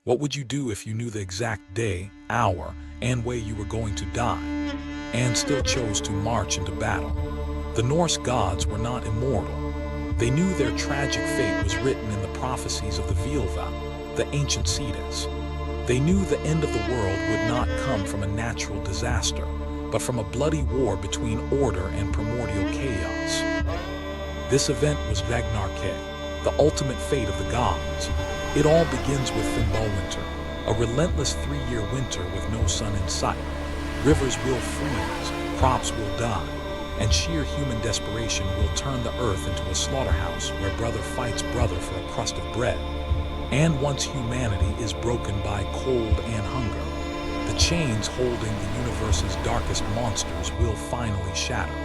What would you do if you knew the exact day, hour, and way you were going to die, and still chose to march into battle? The Norse gods were not immortal. They knew their tragic fate was written in the prophecies of the Vilva, the ancient Cetus. They knew the end of the world would not come from a natural disaster, but from a bloody war between order and primordial chaos. This event was Ragnarök, the ultimate fate of the gods. It all begins with Fimbulwinter, a relentless 3-year winter with no sun in sight. Rivers will freeze, crops will die, and sheer human desperation will turn the earth into a slaughterhouse where brother fights brother for a crust of bread. And once humanity is broken by cold and hunger, the chains holding the universe's darkest monsters will finally shatter.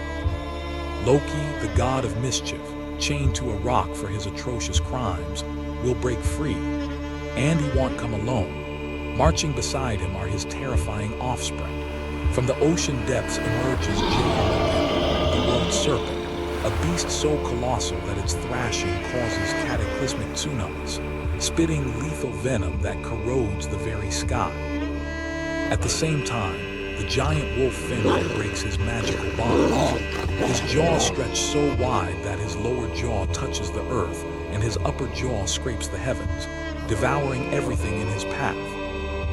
Loki, the god of mischief, chained to a rock for his atrocious crimes, will break free, and he won't come alone. Marching beside him are his terrifying offspring. From the ocean depths emerges Jade, the world serpent, a beast so colossal that its thrashing causes cataclysmic tsunamis, spitting lethal venom that corrodes the very sky. At the same time, the giant wolf Fenrir breaks his magical bonds. His jaws stretch so wide that his lower jaw touches the earth and his upper jaw scrapes the heavens, devouring everything in his path.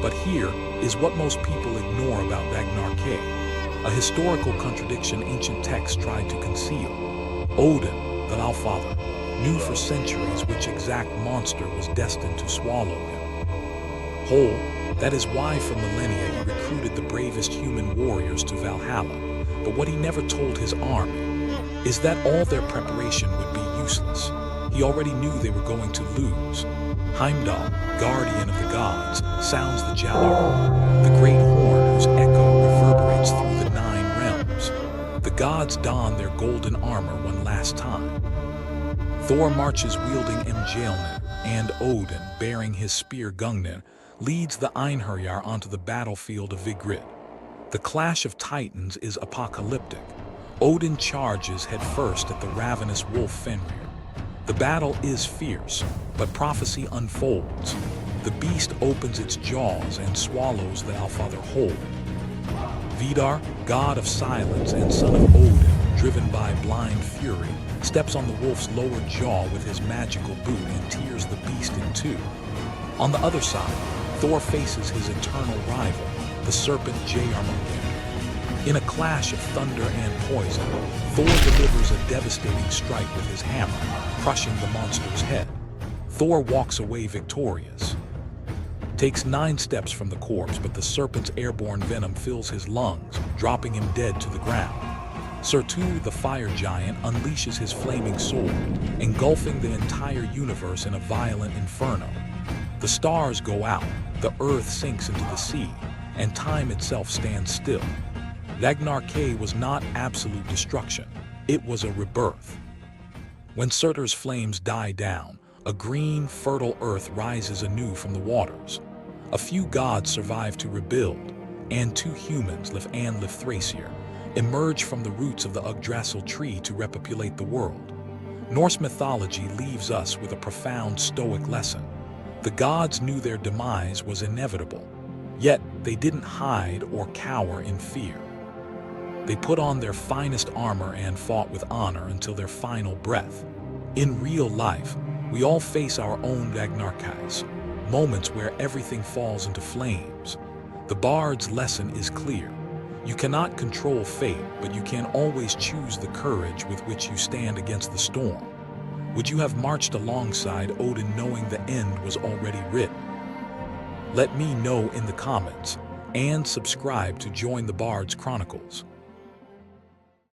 But here is what most people ignore about Ragnarök, a historical contradiction ancient texts tried to conceal. Odin, the Allfather, knew for centuries which exact monster was destined to swallow him whole. That is why for millennia he recruited the bravest human warriors to Valhalla. But what he never told his army is that all their preparation would be useless. He already knew they were going to lose. Heimdall, guardian of the gods, sounds the Jallar, the great horn whose echo reverberates through the 9 realms. The gods don their golden armor one last time. Thor marches wielding Mjolnir, and Odin, bearing his spear Gungnir, leads the Einherjar onto the battlefield of Vigrid. The clash of titans is apocalyptic. Odin charges headfirst at the ravenous wolf Fenrir. The battle is fierce, but prophecy unfolds. The beast opens its jaws and swallows the Allfather whole. Vidar, god of silence and son of Odin, driven by blind fury, steps on the wolf's lower jaw with his magical boot and tears the beast in two. On the other side, Thor faces his eternal rival, the serpent Jeyarmundir. In a clash of thunder and poison, Thor delivers a devastating strike with his hammer, crushing the monster's head. Thor walks away victorious. Takes 9 steps from the corpse, but the serpent's airborne venom fills his lungs, dropping him dead to the ground. Surtur, the fire giant, unleashes his flaming sword, engulfing the entire universe in a violent inferno. The stars go out, the earth sinks into the sea, and time itself stands still. Ragnarök was not absolute destruction, it was a rebirth. When Surtur's flames die down, a green, fertile earth rises anew from the waters. A few gods survive to rebuild, and 2 humans, Lif and Lifthrasir, emerge from the roots of the Yggdrasil tree to repopulate the world. Norse mythology leaves us with a profound Stoic lesson. The gods knew their demise was inevitable, yet they didn't hide or cower in fear. They put on their finest armor and fought with honor until their final breath. In real life, we all face our own Ragnaröks, moments where everything falls into flames. The bard's lesson is clear. You cannot control fate, but you can always choose the courage with which you stand against the storm. Would you have marched alongside Odin knowing the end was already written? Let me know in the comments, and subscribe to join the Bard's Chronicles.